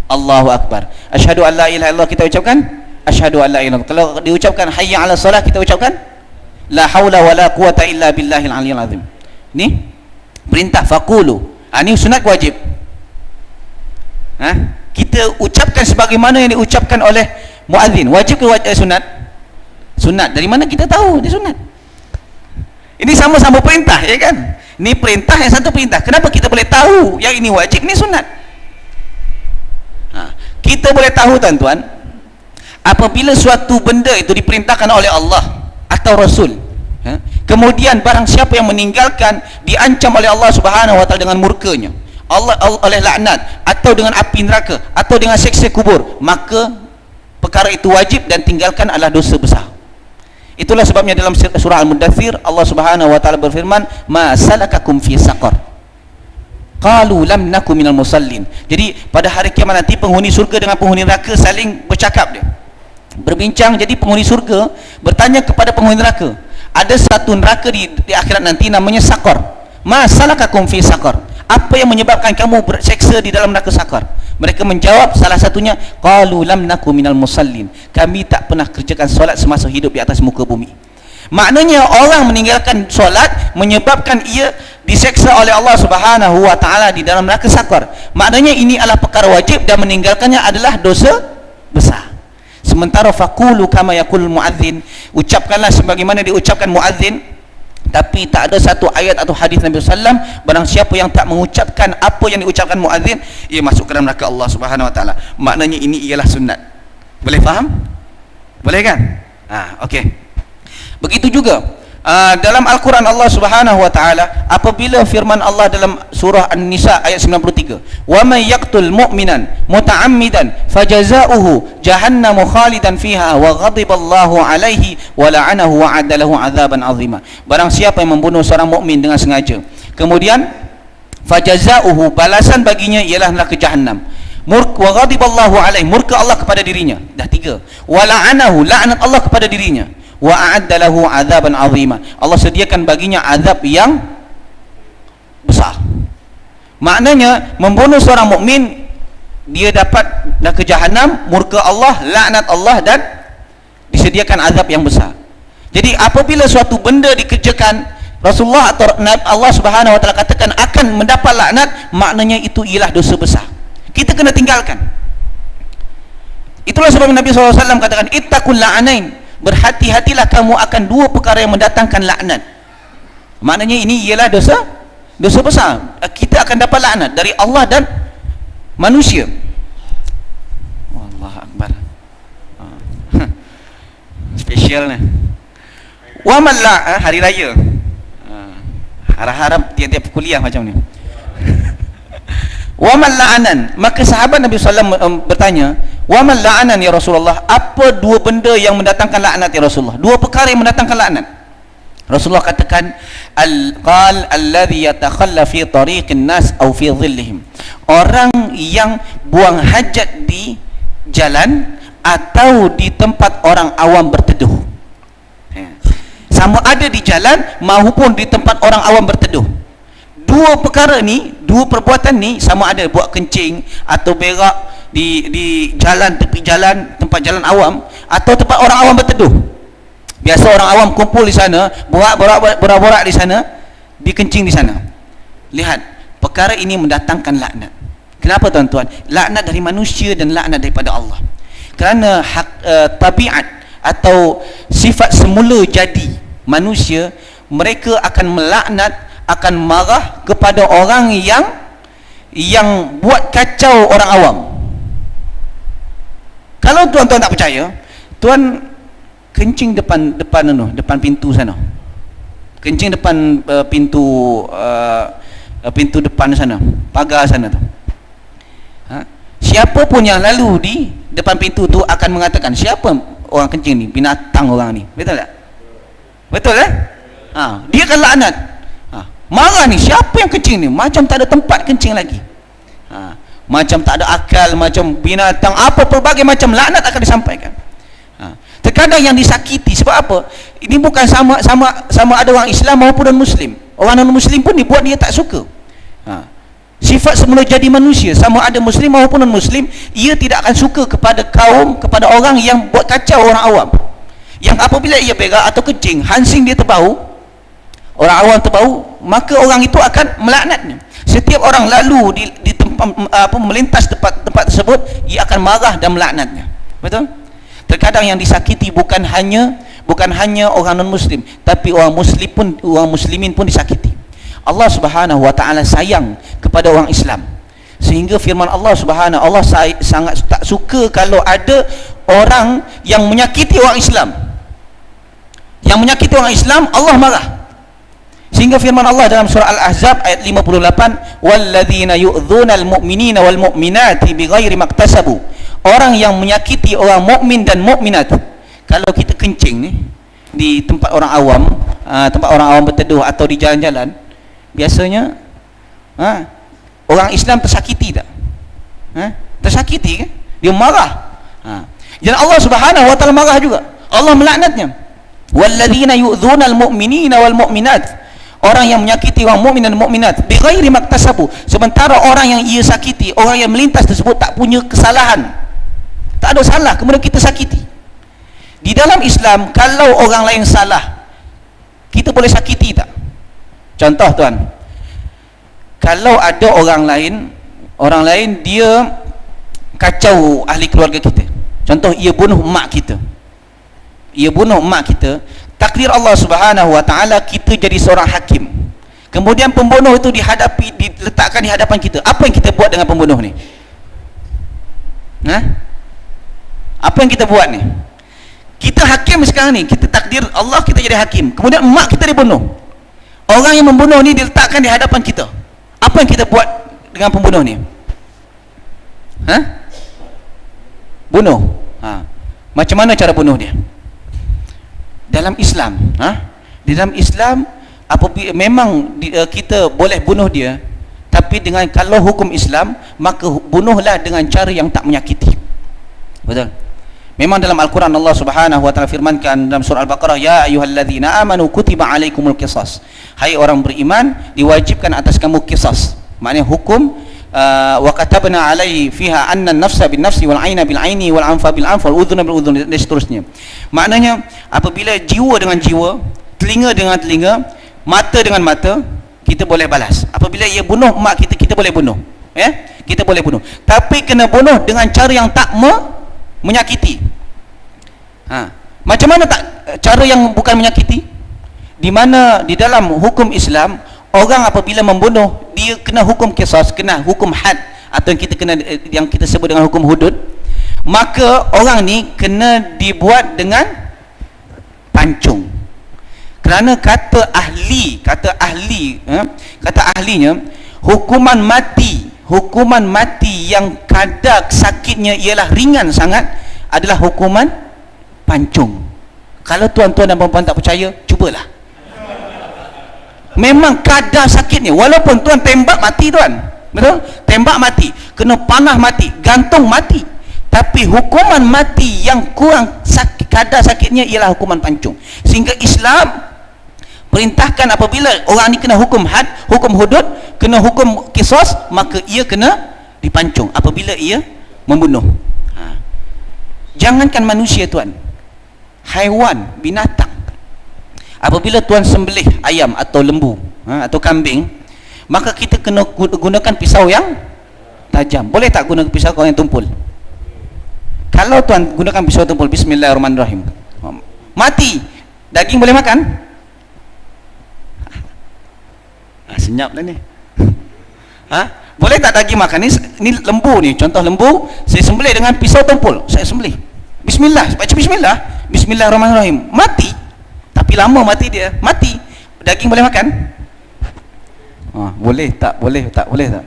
A: Allahu akbar. Asyhadu an la ilaha illallah, kita ucapkan asyhadu an la ilaha illallah. Kalau diucapkan hayya 'ala salah, kita ucapkan la haula wala quwata illa billahil aliyyil azim. Ni perintah faqulu. Ni sunat wajib. Kita ucapkan sebagaimana yang diucapkan oleh muadzin. Wajib ke sunat? Sunat. Dari mana kita tahu dia sunat? Ini sama-sama perintah, ya kan? Ini perintah, yang satu perintah. Kenapa kita boleh tahu yang ini wajib, ini sunat? Kita boleh tahu tuan-tuan, apabila suatu benda itu diperintahkan oleh Allah atau Rasul, kemudian barang siapa yang meninggalkan, diancam oleh Allah Subhanahu wa taala dengan murkanya, Allah oleh laknat, atau dengan api neraka, atau dengan siksa kubur, maka perkara itu wajib dan tinggalkan adalah dosa besar. Itulah sebabnya dalam surah Al-Mudaththir Allah Subhanahu wa taala berfirman, ma salakakum fi saqar, qalu lam nakum minal musallin. Jadi pada hari kiamat nanti penghuni surga dengan penghuni neraka saling bercakap, dia berbincang. Jadi penghuni surga bertanya kepada penghuni neraka, ada satu neraka di akhirat nanti namanya saqar. Ma salakakum fi saqar, apa yang menyebabkan kamu berseksa di dalam neraka saqar? Mereka menjawab, salah satunya, qalu lam nakum minal musallin, kami tak pernah kerjakan solat semasa hidup di atas muka bumi. Maknanya orang meninggalkan solat menyebabkan ia diseksa oleh Allah Subhanahu wa taala di dalam neraka saqar. Maknanya ini adalah perkara wajib dan meninggalkannya adalah dosa besar. Sementara faqulu kama yaqulul muadzin, ucapkanlah sebagaimana diucapkan muadzin. Tapi tak ada satu ayat atau hadis Nabi SAW, barang siapa yang tak mengucapkan apa yang diucapkan muadzin, ia masuk ke dalam neraka Allah Subhanahu wa taala. Maknanya ini ialah sunat. Boleh faham? Boleh kan? Okey. Begitu juga dalam Al-Quran Allah Subhanahu wa taala, apabila firman Allah dalam surah An-Nisa ayat 93, wa may yaqtul mu'minan muta'ammidan fajaza'uhu jahannamu khalidan fiha wa ghadiballahu alaihi wa la'anahu wa 'adda lahu 'adzaban 'azima. Barang siapa yang membunuh seorang mukmin dengan sengaja, kemudian fajaza'uhu, balasan baginya ialah neraka jahannam, wa ghadiballahu alaihi, murka Allah kepada dirinya. Dah 3. Wa la'anahu, laknat Allah kepada dirinya. Wa a'adda lahu 'adzaban 'azima, Allah sediakan baginya azab yang besar. Maknanya membunuh seorang mukmin, dia dapat dah ke jahanam, murka Allah, laknat Allah, dan disediakan azab yang besar. Jadi apabila suatu benda dikerjakan, Rasulullah atau Allah Subhanahu wa taala katakan akan mendapat laknat, maknanya itu ialah dosa besar. Kita kena tinggalkan. Itulah sebab Nabi SAW katakan, ittaqul la'anain, berhati-hatilah kamu akan 2 perkara yang mendatangkan laknat. Maknanya ini ialah dosa besar. Kita akan dapat laknat dari Allah dan manusia. Wallahu akbar. Spesial ni. Wa man hari raya. Harap-harap tiap-tiap kuliah macam ni. Wa man la'anan, maka sahabat Nabi SAW bertanya, wa man la'anan ya Rasulullah, apa 2 benda yang mendatangkan laknat ya Rasulullah? 2 perkara yang mendatangkan laknat. Rasulullah katakan, qal alladhi yatakhalla fi tariqin nas aw fi dhillihim, orang yang buang hajat di jalan atau di tempat orang awam berteduh. Sama ada di jalan maupun di tempat orang awam berteduh. 2 perkara ni, 2 perbuatan ni, sama ada buat kencing atau berak di jalan, tepi jalan, tempat jalan awam, atau tempat orang awam berteduh. Biasa orang awam kumpul di sana, borak-borak di sana, dikencing di sana. Lihat, perkara ini mendatangkan laknat. Kenapa tuan-tuan? Laknat dari manusia dan laknat daripada Allah. Kerana tabiat atau sifat semula jadi manusia, mereka akan melaknat, akan marah kepada orang yang buat kacau orang awam. Kalau tuan-tuan tak percaya, tuan kencing depan pintu sana. Kencing depan pintu depan sana, pagar sana tu. Siapa pun yang lalu di depan pintu tu akan mengatakan, siapa orang kencing ni? Binatang orang ni. Betul tak? Betul dia akan laknat. Marah ni, siapa yang kencing ni? Macam tak ada tempat kencing lagi. Macam tak ada akal, macam binatang, apa pelbagai macam laknat akan disampaikan. Terkadang yang disakiti sebab apa? Ini bukan sama ada orang Islam maupun non Muslim. Orang non Muslim pun dibuat dia tak suka. Sifat semula jadi manusia, sama ada Muslim maupun non Muslim, ia tidak akan suka kepada orang yang buat kacau orang awam. Yang apabila ia berak atau kencing, hansing dia terbau, orang awam terbau, maka orang itu akan melaknatnya. Setiap orang lalu di tempat melintas tempat tersebut, ia akan marah dan melaknatnya. Betul? Terkadang yang disakiti bukan hanya orang non Muslim, tapi orang muslimin pun disakiti. Allah Subhanahu wa taala sayang kepada orang Islam, sehingga firman Allah Subhanahu, Allah sangat tak suka kalau ada orang yang menyakiti orang Islam. Yang menyakiti orang Islam, Allah marah. Sehingga firman Allah dalam surah Al-Ahzab ayat 58, walladzina yu'dzunal mu'minina wal mu'minati bighairi maktasabu, orang yang menyakiti orang mukmin dan mukminat. Kalau kita kencing ni di tempat orang awam berteduh atau di jalan-jalan, biasanya orang Islam tersakiti tak? Tersakiti kan? Dia marah. Dan Allah Subhanahu wa taala marah juga. Allah melaknatnya. Walladzina yu'dzunal mu'minina wal mu'minat, orang yang menyakiti orang mukmin dan mukminat bighairi maktasabu, sementara orang yang ia sakiti, orang yang melintas tersebut tak punya kesalahan, tak ada salah, kemudian kita sakiti. Di dalam Islam, kalau orang lain salah, kita boleh sakiti tak? Contoh tuan, kalau ada orang lain dia kacau ahli keluarga kita, contoh ia bunuh mak kita, takdir Allah Subhanahu wa taala kita jadi seorang hakim, kemudian pembunuh itu diletakkan di hadapan kita. Apa yang kita buat dengan pembunuh ni? Apa yang kita buat ni? Kita hakim sekarang ni, kita takdir Allah kita jadi hakim, kemudian mak kita dibunuh. Orang yang membunuh ni diletakkan di hadapan kita. Apa yang kita buat dengan pembunuh ni? Bunuh. Macam mana cara bunuh dia? Dalam Islam, di dalam Islam, apabila memang kita boleh bunuh dia, tapi Tapi dengan kalau hukum Islam, maka bunuhlah dengan cara yang tak menyakiti. Betul? Memang dalam Al-Quran Allah Subhanahu wa taala firmankan dalam surah Al-Baqarah, ya ayyuhalladzina amanu kutiba alaikumul qisas. Hai orang beriman, diwajibkan atas kamu qisas. Maknanya hukum, wa katabna alaihi fiha anna an-nafsa bin-nafsi wal 'aina bil-'aini wal anfa bil-anf wal udhuna bil-udhun dan seterusnya. Maknanya apabila jiwa dengan jiwa, telinga dengan telinga, mata dengan mata, kita boleh balas. Apabila ia bunuh mak kita, kita boleh bunuh. Ya? Kita boleh bunuh. Tapi kena bunuh dengan cara yang tak menyakiti. Macam mana tak cara yang bukan menyakiti? Di mana di dalam hukum Islam, orang apabila membunuh, dia kena hukum qisas, kena hukum had, atau yang kita sebut dengan hukum hudud. Maka orang ni kena dibuat dengan pancung. Kerana kata ahlinya, hukuman mati yang kadar sakitnya ialah ringan sangat adalah hukuman pancung. Kalau tuan-tuan dan puan-puan tak percaya, cubalah. Memang kadar sakitnya, walaupun tuan tembak mati tuan, betul? Tembak mati, kena panah mati, gantung mati, tapi hukuman mati yang kurang sakit, kadar sakitnya ialah hukuman pancung. Sehingga Islam perintahkan apabila orang ni kena hukum had, hukum hudud, kena hukum qisas, maka ia kena dipancung apabila ia membunuh. Jangankan manusia tuan, haiwan, binatang, apabila tuan sembelih ayam atau lembu atau kambing, maka kita kena gunakan pisau yang tajam. Boleh tak guna pisau yang tumpul? Kalau tuan gunakan pisau tumpul, bismillahirrahmanirrahim, mati, daging boleh makan? Senyap lah ni. Boleh tak daging makan? Ni lembu ni, contoh lembu, saya sembelih dengan pisau tumpul, saya sembelih, bismillah, baca bismillah, bismillahirrahmanirrahim, mati. Tapi lama mati dia, mati. Daging boleh makan? Boleh tak? Boleh tak? Boleh tak?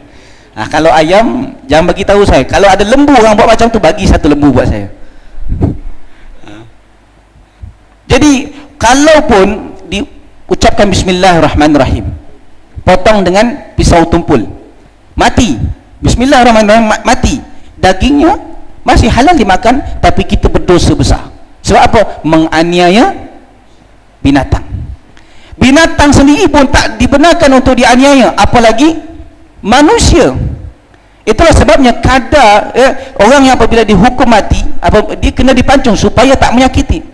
A: Kalau ayam, jangan bagi tahu saya. Kalau ada lembu orang buat macam tu, bagi satu lembu buat saya. Jadi kalaupun diucapkan bismillahirrahmanirrahim, potong dengan pisau tumpul, mati, bismillahirrahmanirrahim, mati, dagingnya masih halal dimakan, tapi kita berdosa besar. Sebab apa? Menganiaya binatang. Binatang sendiri pun tak dibenarkan untuk dianiaya, apalagi manusia. Itulah sebabnya kadar orang yang apabila dihukum mati, dia kena dipancung supaya tak menyakiti.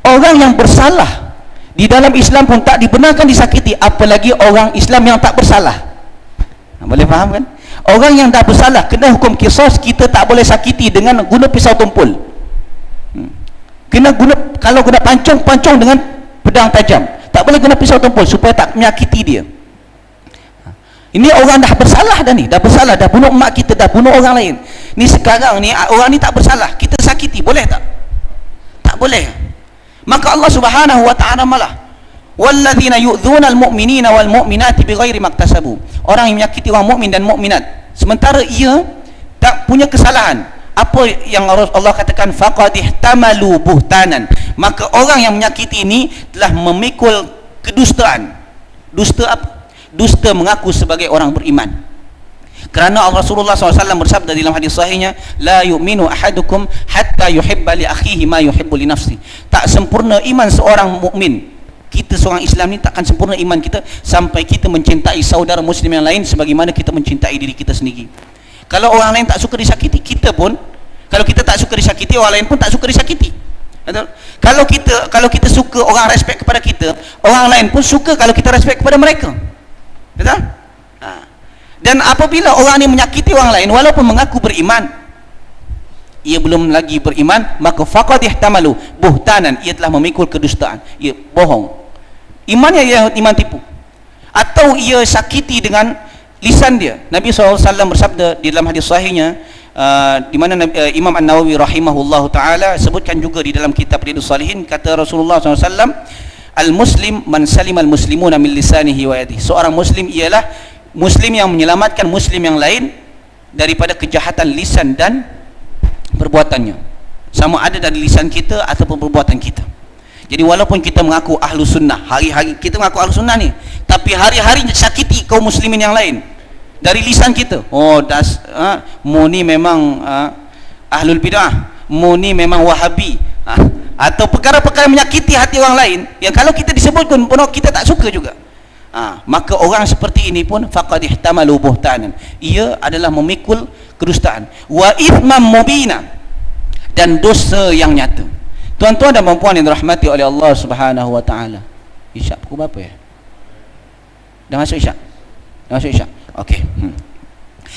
A: Orang yang bersalah di dalam Islam pun tak dibenarkan disakiti, apalagi orang Islam yang tak bersalah. Boleh faham kan? Orang yang tak bersalah kena hukum qisas, kita tak boleh sakiti dengan guna pisau tumpul. Kena guna, kalau guna pancung dengan pedang tajam. Tak boleh guna pisau tumpul supaya tak menyakiti dia. Ini orang dah bersalah dah ni, dah bersalah, dah bunuh mak kita, dah bunuh orang lain. Ni sekarang ni orang ni tak bersalah, kita sakiti, boleh tak? Tak boleh. Maka Allah Subhanahu wa ta'ala malah, walladzina yu'dzuna al-mu'minina wal mu'minati bighairi maktasabu. Orang yang menyakiti orang mukmin dan mukminat sementara ia tak punya kesalahan. Apa yang Allah katakan, faqad ihtamalu buhtanan. Maka orang yang menyakiti ini telah memikul kedustaan. Dusta apa? Dusta mengaku sebagai orang beriman. Kerana Rasulullah SAW bersabda dalam hadis sahihnya, la yu'minu ahadukum hatta yuhibba li akhihi ma yuhibbu li nafsi. Tak sempurna iman seorang mukmin. Kita seorang Islam ni takkan sempurna iman kita sampai kita mencintai saudara muslim yang lain sebagaimana kita mencintai diri kita sendiri. Kalau orang lain tak suka disakiti, kita pun, kalau kita tak suka disakiti, orang lain pun tak suka disakiti. Betul? Kalau kita suka orang respect kepada kita, orang lain pun suka kalau kita respect kepada mereka. Betul? Dan apabila orang ni menyakiti orang lain walaupun mengaku beriman, ia belum lagi beriman, maka faqad ihtamalu buhtanan, ia telah memikul kedustaan, ia bohong. Imannya ia iman tipu, atau ia sakiti dengan lisan dia. Nabi SAW bersabda di dalam hadis sahihnya, di mana Imam An-Nawawi rahimahullahu taala sebutkan juga di dalam kitab Riyadhus Shalihin, kata Rasulullah SAW, al-muslim man salimal muslimuna min lisanihi wa yadihi. Seorang muslim ialah muslim yang menyelamatkan muslim yang lain daripada kejahatan lisan dan perbuatannya, sama ada dari lisan kita ataupun perbuatan kita. Jadi walaupun kita mengaku ahlu sunnah, hari-hari kita mengaku ahlu sunnah ni, tapi hari-hari sakiti kaum muslimin yang lain, dari lisan kita. Oh, mu ni memang ahlul bidah, mu ni memang wahabi, atau perkara-perkara menyakiti hati orang lain yang kalau kita disebut pun kita tak suka juga. Maka orang seperti ini pun faqad ihtamalu buhtanan, ia adalah memikul kedustaan, wa ithman mubina, dan dosa yang nyata. Tuan-tuan dan puan-puan yang dirahmati oleh Allah Subhanahu wa taala. Isyak pukul berapa ya? Dah masuk isyak? Dah masuk isyak. Okey.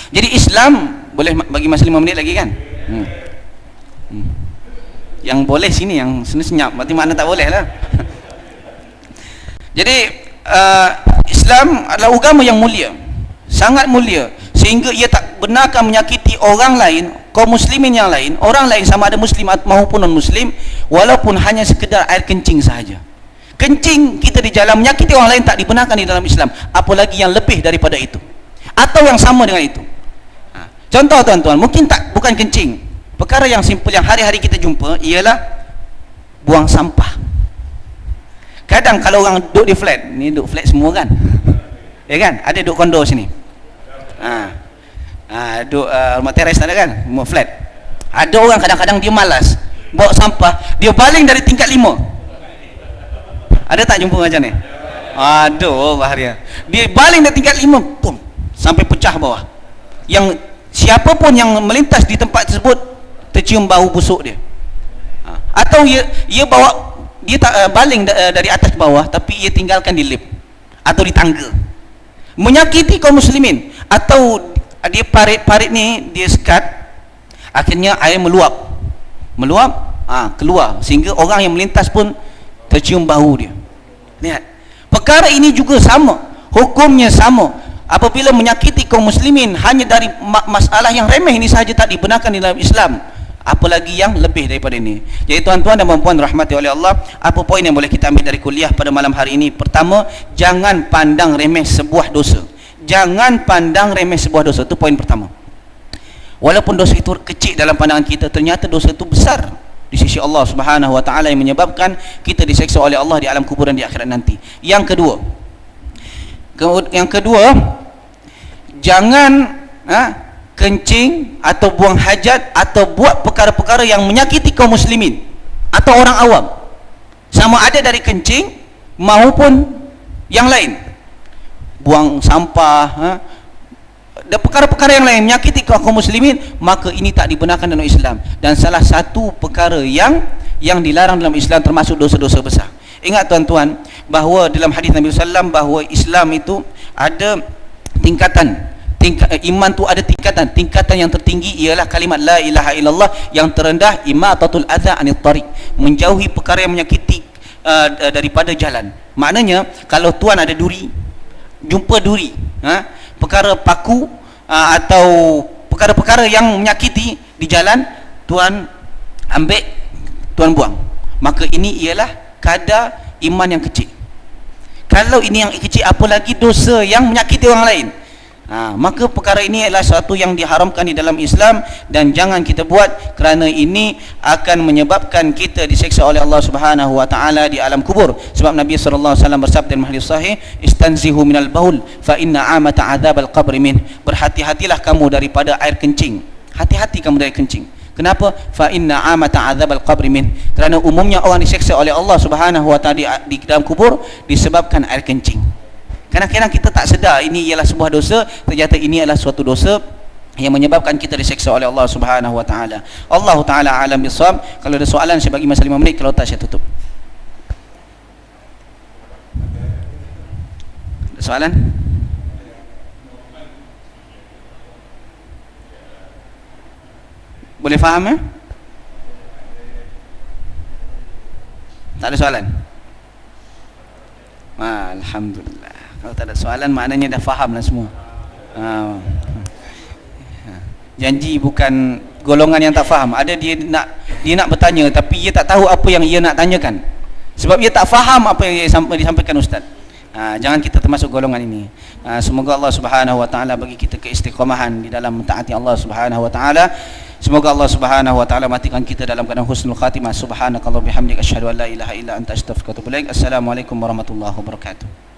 A: Jadi Islam boleh bagi masa 5 minit lagi kan? Yang boleh sini, yang senyap, berarti makna tak boleh lah. Jadi Islam adalah agama yang mulia, sangat mulia, sehingga ia tak benarkan menyakiti orang lain, kaum muslimin yang lain, orang lain sama ada muslim maupun non muslim, walaupun hanya sekedar air kencing sahaja. Kencing kita di jalan menyakiti orang lain tak dibenarkan di dalam Islam, apalagi yang lebih daripada itu atau yang sama dengan itu. Contoh tuan-tuan, mungkin bukan kencing, perkara yang simple yang hari-hari kita jumpa ialah buang sampah. Kadang kalau orang duduk di flat, ni duduk flat semua kan, ya kan, ada duduk kondo sini, duduk rumah teres ada kan, rumah flat. Ada orang kadang-kadang dia malas bawa sampah, dia baling dari tingkat 5. Ada tak jumpa macam ni? Aduh, bahaya. Dia baling dari tingkat 5, pum, sampai pecah bawah. Yang siapapun yang melintas di tempat tersebut tercium bau busuk dia. Atau ia bawa, dia tak baling dari atas ke bawah, tapi ia tinggalkan di lift atau di tangga, menyakiti kaum muslimin. Atau dia parit ni dia sekat, akhirnya air meluap keluar, sehingga orang yang melintas pun tercium bau dia. Lihat, perkara ini juga sama, hukumnya sama. Apabila menyakiti kaum muslimin hanya dari masalah yang remeh ini sahaja tak dibenarkan di dalam Islam, apalagi yang lebih daripada ini. Jadi tuan-tuan dan puan-puan rahmati oleh Allah, apa poin yang boleh kita ambil dari kuliah pada malam hari ini? Pertama, jangan pandang remeh sebuah dosa. Jangan pandang remeh sebuah dosa, itu poin pertama. Walaupun dosa itu kecil dalam pandangan kita, ternyata dosa itu besar di sisi Allah Subhanahu wa taala yang menyebabkan kita diseksa oleh Allah di alam kubur dan di akhirat nanti. Yang kedua, jangan kencing atau buang hajat atau buat perkara-perkara yang menyakiti kaum muslimin atau orang awam, sama ada dari kencing maupun yang lain, buang sampah dan perkara-perkara yang lain menyakiti kaum muslimin, maka ini tak dibenarkan dalam Islam, dan salah satu perkara yang dilarang dalam Islam, termasuk dosa-dosa besar. Ingat tuan-tuan bahawa dalam hadis Nabi SAW bahawa Islam itu ada tingkatan. Iman tu ada tingkatan yang tertinggi ialah kalimat la ilaha illallah, yang terendah imatatul adza anit tariq, menjauhi perkara yang menyakiti daripada jalan. Maknanya kalau tuan ada duri, jumpa duri, perkara paku atau perkara-perkara yang menyakiti di jalan, tuan ambil, tuan buang, maka ini ialah kadar iman yang kecil. Kalau ini yang kecil, apalagi dosa yang menyakiti orang lain, maka perkara ini adalah sesuatu yang diharamkan di dalam Islam, dan jangan kita buat, kerana ini akan menyebabkan kita diseksa oleh Allah Subhanahu wa taala di alam kubur. Sebab Nabi sallallahu alaihi wasallam bersabda dalam hadis sahih, istanzihu minal baul fa inna amata adzabal qabri min. Berhati-hatilah kamu daripada air kencing. Hati-hati kamu dari kencing. Kenapa? Fa inna amata adzabal qabri min. Kerana umumnya orang diseksa oleh Allah Subhanahu wa taala di dalam kubur disebabkan air kencing. Kadang-kadang kita tak sedar ini ialah sebuah dosa, ternyata ini adalah suatu dosa yang menyebabkan kita diseksa oleh Allah Subhanahu wa taala. Allah taala alam bisawab. Kalau ada soalan saya bagi masa 5 minit, kalau tak saya tutup. Ada soalan? Boleh faham ya? Tak ada soalan? Alhamdulillah. Kalau tak ada soalan, maknanya dah faham lah semua. Janji bukan golongan yang tak faham. Ada dia nak bertanya, tapi dia tak tahu apa yang ia nak tanyakan, sebab dia tak faham apa yang disampaikan Ustaz. Jangan kita termasuk golongan ini. Semoga Allah Subhanahu wa taala bagi kita keistiqomahan di dalam mentaati Allah Subhanahu wa taala. Semoga Allah Subhanahu wa taala matikan kita dalam keadaan husnul khatimah. Subhanakallah bihamdika asyhadu an la ilaha illa anta astaghfiruka wa atubu ilaik. Assalamualaikum warahmatullahi wabarakatuh.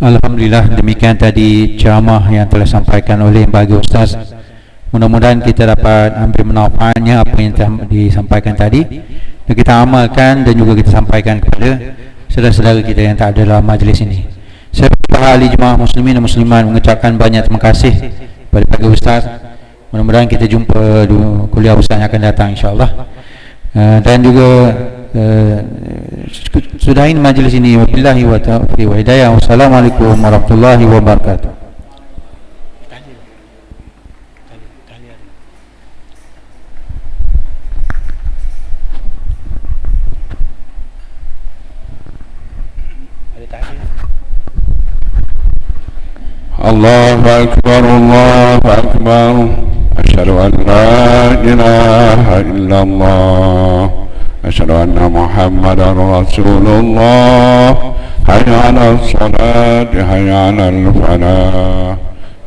B: Alhamdulillah, demikian tadi ceramah yang telah disampaikan oleh bagi Ustaz. Mudah-mudahan kita dapat ambil manfaatnya apa yang telah disampaikan tadi, dan kita amalkan dan juga kita sampaikan kepada saudara-saudara kita yang tak ada dalam majlis ini. Saya para ahli jemaah muslimin dan muslimat mengucapkan banyak terima kasih kepada bagi Ustaz. Mudah-mudahan kita jumpa di kuliah Ustaz yang akan datang, insya-Allah. Dan juga sudahin majlis ini. Wabillahi wa taufiq wa hidayah. Wassalamualaikum warahmatullahi wabarakatuh.
C: Allahu Akbar, Allahu Akbar. Asyhadu an la ilaha illallah. Asyhadu anna Muhammadar Rasulullah. Hayya 'alas salati, hayya 'alal falah.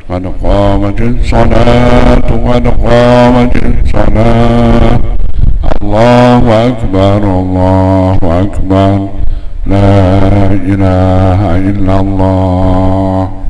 C: Qad qamatis salatu, qad qamatis salah. Allahu Akbar, Allahu Akbar. La ilaha illallah.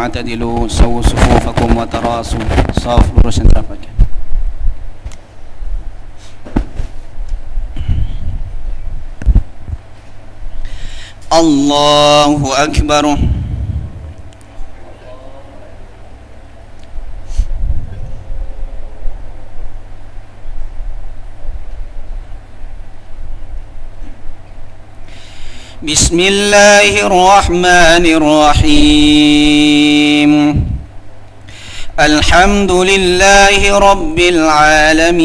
A: اعتدلوا سووا صفوفكم وتراصوا صاف lurus dan rapat. Allahu Akbar. بسم الله الرحمن الرحيم. الحمد لله رب العالمين.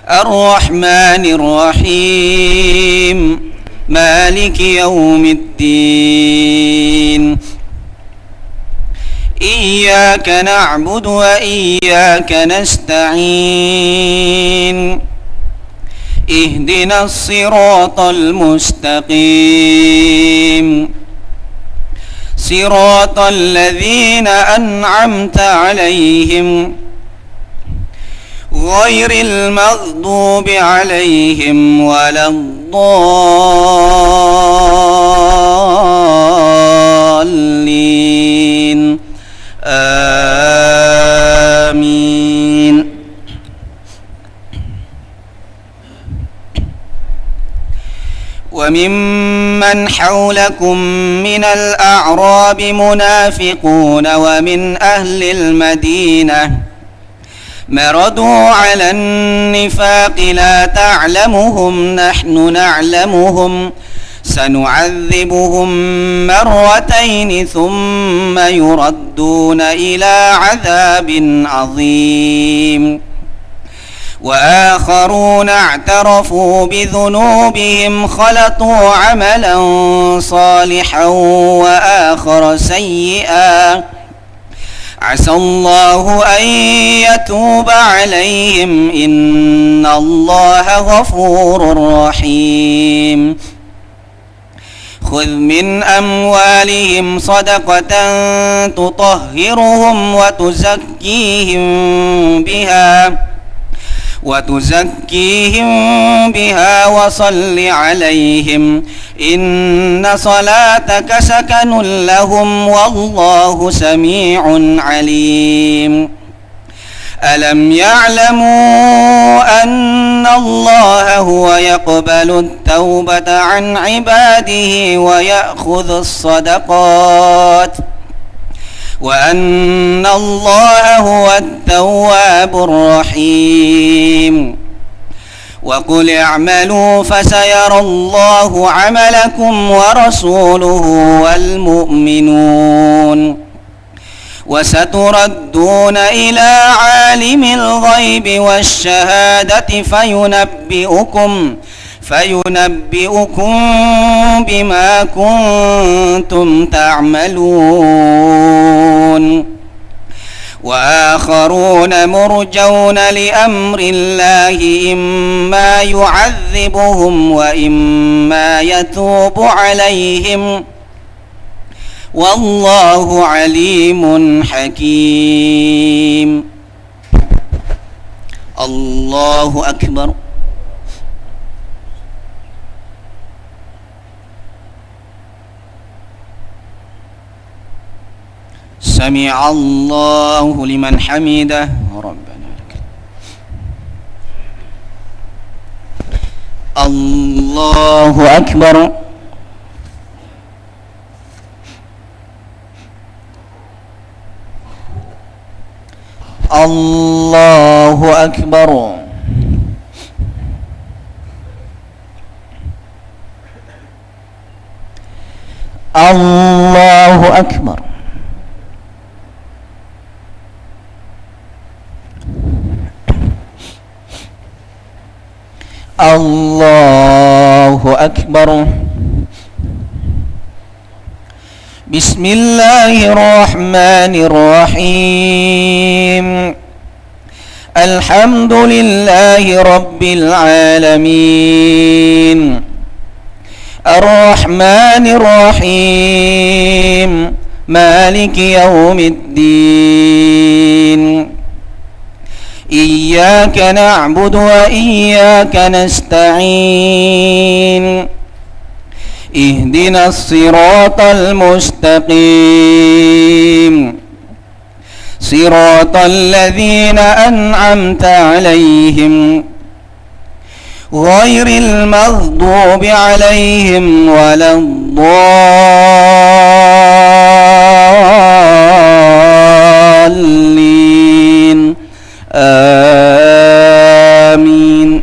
A: الرحمن الرحيم. مالك يوم الدين. إياك نعبد وإياك نستعين. اهدنا الصراط المستقيم. صراط الذين أنعمت عليهم غير المغضوب عليهم ولا الضالين. آمين. وممن حولكم من الأعراب منافقون ومن أهل المدينة مردوا على النفاق لا تعلمهم نحن نعلمهم سنعذبهم مرتين ثم يردون إلى عذاب عظيم. وآخرون اعترفوا بذنوبهم خلطوا عملا صالحا وآخر سيئا عسى الله أن يتوب عليهم إن الله غفور رحيم. خذ من أموالهم صدقة تطهرهم وتزكيهم بها وصل عليهم إن صلاتك سكن لهم والله سميع عليم. ألم يعلموا أن الله هو يقبل التوبة عن عباده ويأخذ الصدقات وأن الله هو التواب الرحيم. وقل اعملوا فسيرى الله عملكم ورسوله والمؤمنون وستردون إلى عالم الغيب والشهادة فينبئكم بما كنتم تعملون. وآخرون مرجون لأمر الله إما يعذبهم وإما يتوب عليهم والله عليم حكيم. الله أكبر. سمع الله لمن حمده ربنا لك. الله أكبر. الله أكبر. الله أكبر. الله أكبر. بسم الله الرحمن الرحيم. الحمد لله رب العالمين الرحمن الرحيم مالك يوم الدين إياك نعبد وإياك نستعين اهدنا الصراط المستقيم صراط الذين أنعمت عليهم غير المغضوب عليهم ولا الضالين آمين.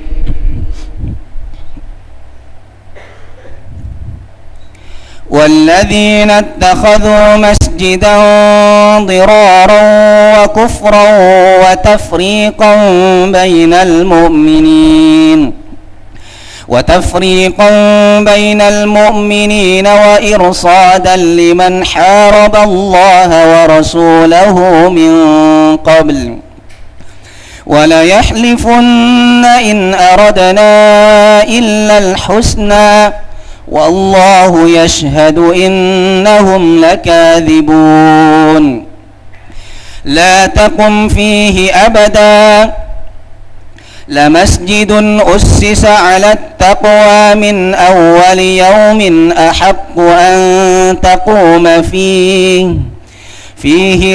A: والذين اتخذوا مسجدا ضرارا وكفرا وتفريقا بين المؤمنين وإرصادا لمن حارب الله ورسوله من قبل وليحلفن إن أردنا إلا الحسنى والله يشهد إنهم لكاذبون. لا تقم فيه أبدا لمسجد أسس على التقوى من أول يوم أحق أن تقوم فيه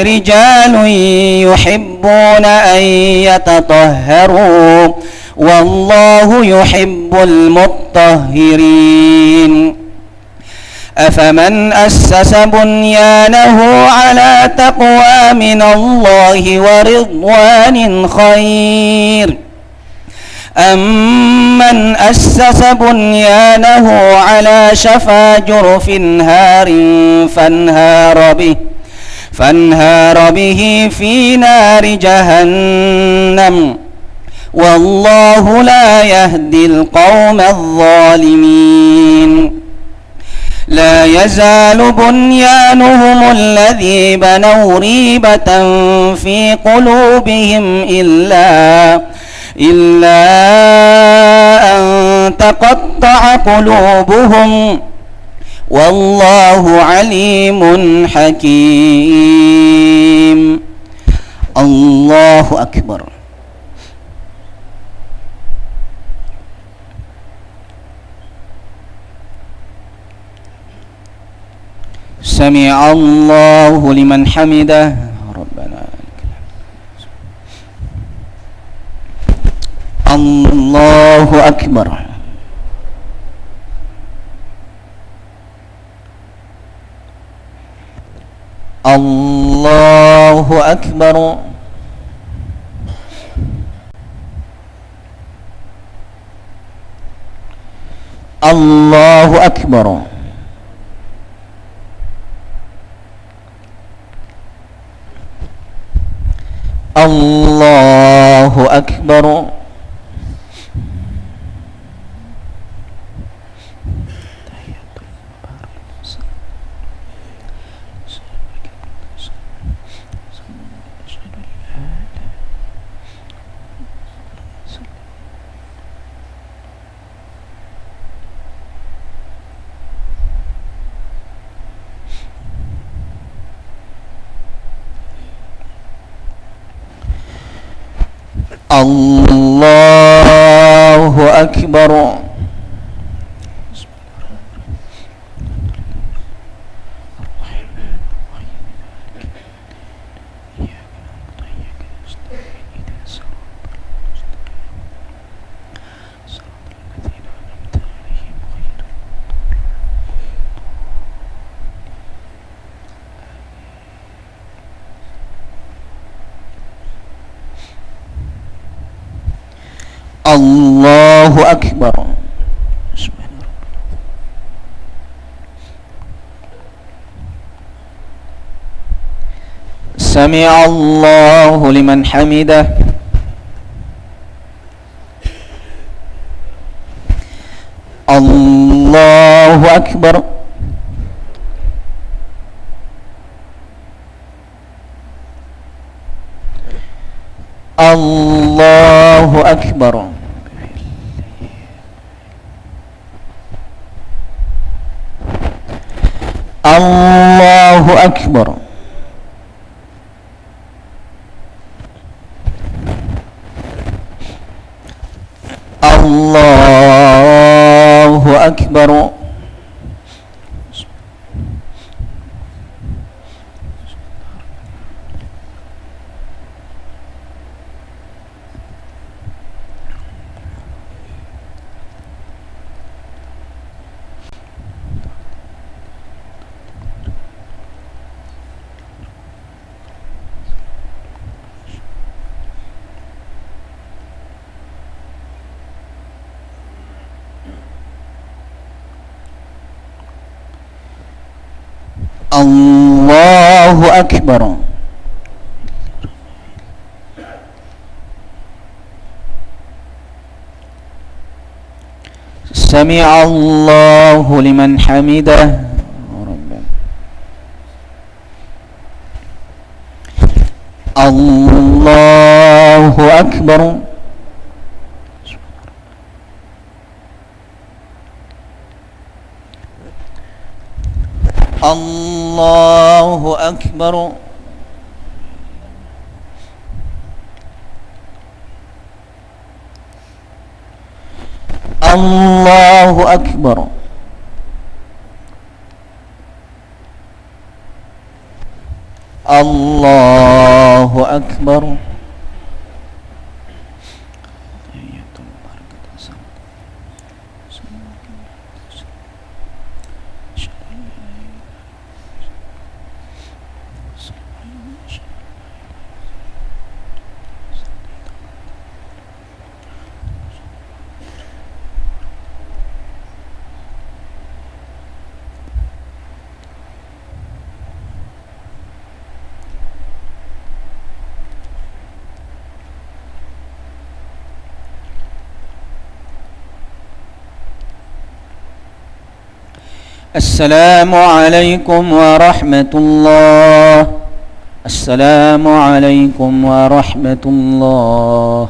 A: رجال يحبون أن يتطهروا والله يحب المطهرين. أفمن أسس بنيانه على تقوى من الله ورضوان خير أمن أسس بنيانه على شفا جرف هار فانهار به في نار جهنم والله لا يهدي القوم الظالمين. لا يزال بنيانهم الذي بنوا ريبة في قلوبهم إلا أن تقطع قلوبهم والله عليم حكيم. الله أكبر. سمع الله لمن حمده ربنا لك الحمد. الله أكبر. الله أكبر. الله أكبر. الله أكبر. Allahu Akbar. Allahu Akbar. Sami'a Allahu liman hamidah. Allahu Akbar. Allahu Akbar. Allahu Akbar. Allahu Akbar. Allahu Akbar. Sami'a Allahu liman hamidah. Allahu Akbar. Allahu Akbar. Allahu Akbar. Allahu Akbar. السلام عليكم ورحمة الله. السلام عليكم ورحمة الله.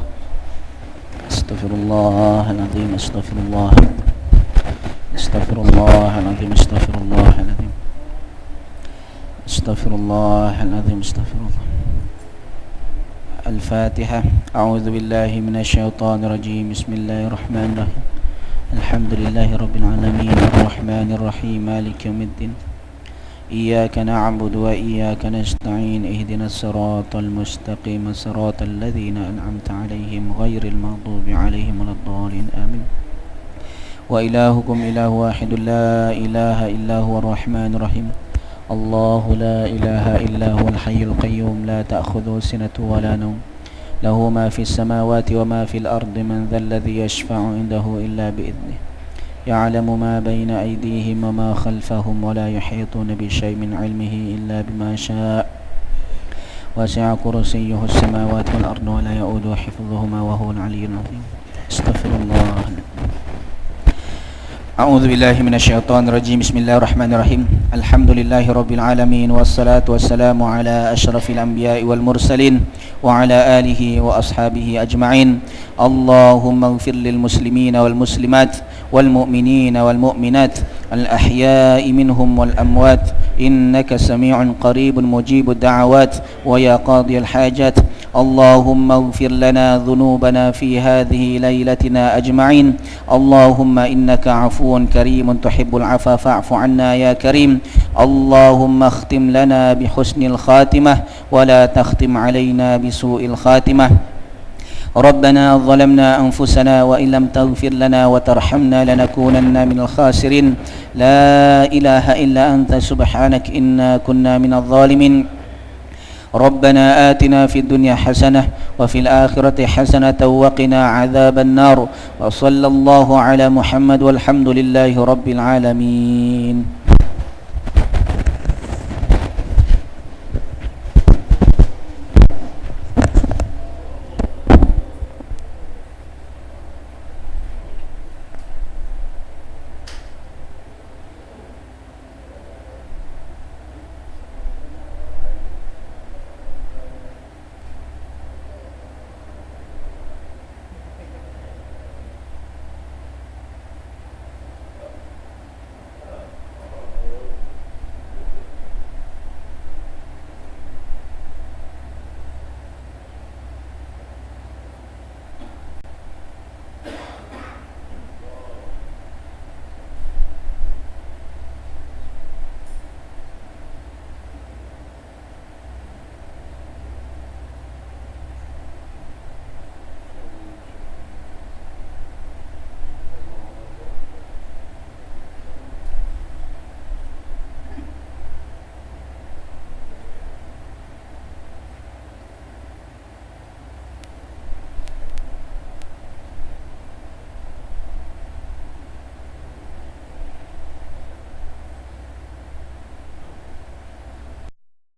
A: استغفر الله العظيم. استغفر الله. استغفر الله العظيم. استغفر الله العظيم. استغفر الله العظيم. استغفر الله. الفاتحة. أعوذ بالله من الشيطان الرجيم. بسم الله الرحمن الرحيم. الحمد لله رب العالمين الرحمن الرحيم مالك يوم الدين إياك نعبد وإياك نستعين اهدنا الصراط المستقيم صراط الذين أنعمت عليهم غير المغضوب عليهم ولا الضالين آمين. وإلهكم إله واحد لا إله إلا هو الرحمن الرحيم الله لا إله إلا هو الحي القيوم لا تأخذه سنة ولا نوم له ما في السماوات وما في الأرض من ذا الذي يشفع عنده إلا بإذنه يعلم ما بين أيديهم وما خلفهم ولا يحيطون بشيء من علمه إلا بما شاء وسع كرسيه السماوات والأرض ولا يؤوده حفظهما وهو العلي العظيم. استغفر الله. أعوذ بالله من الشيطان الرجيم. بسم الله الرحمن الرحيم. الحمد لله رب العالمين والصلاة والسلام على أشرف الأنبياء والمرسلين وعلى آله وأصحابه أجمعين. اللهم اغفر للمسلمين والمسلمات والمؤمنين والمؤمنات الأحياء منهم والأموات إنك سميع قريب مجيب الدعوات ويا قاضي الحاجات اللهم اغفر لنا ذنوبنا في هذه ليلتنا أجمعين اللهم إنك عفو كريم تحب العفو فاعف عنا يا كريم اللهم اختم لنا بحسن الخاتمة ولا تختم علينا بسوء الخاتمة ربنا ظلمنا أنفسنا وإن لم تغفر لنا وترحمنا لنكونن من الخاسرين لا إله إلا أنت سبحانك إنا كنا من الظالمين ربنا آتنا في الدنيا حسنة وفي الآخرة حسنة وقنا عذاب النار وصلى الله على محمد والحمد لله رب العالمين.